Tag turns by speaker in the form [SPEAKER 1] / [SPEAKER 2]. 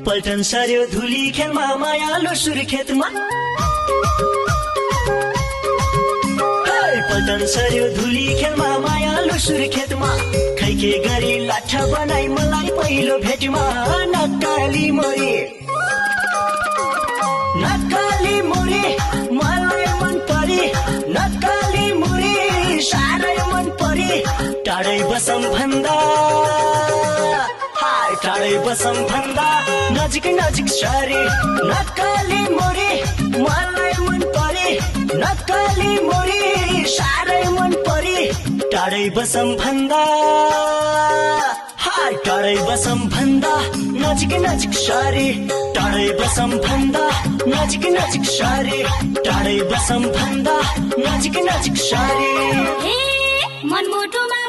[SPEAKER 1] पल्टन सर्यो धुली खेलमा मायालो सुर्खेतमा पल्टन सर्यो धुली खेलमा मायालो सुर्खेतमा खै के गरी लाठा बनाई मलाई पहिलो भेटमा नक्काली मोरे मलाई मन परे नक्काली मोरे साह्रै मन परे टाढै बसम भन्दा टाढै बसम भन्दा नजिक नजिक सरे नक्काली मोरे मलाई मन परे नक्काली मोरे साह्रै मन परे टाढै बसम भन्दा टाढै बसम भन्दा नजिक नजिक सरे टाढै बसम भन्दा नजिक नजिक सरे टाढै बसम भन्दा नजिक नजिक सरे
[SPEAKER 2] मनमुटुमा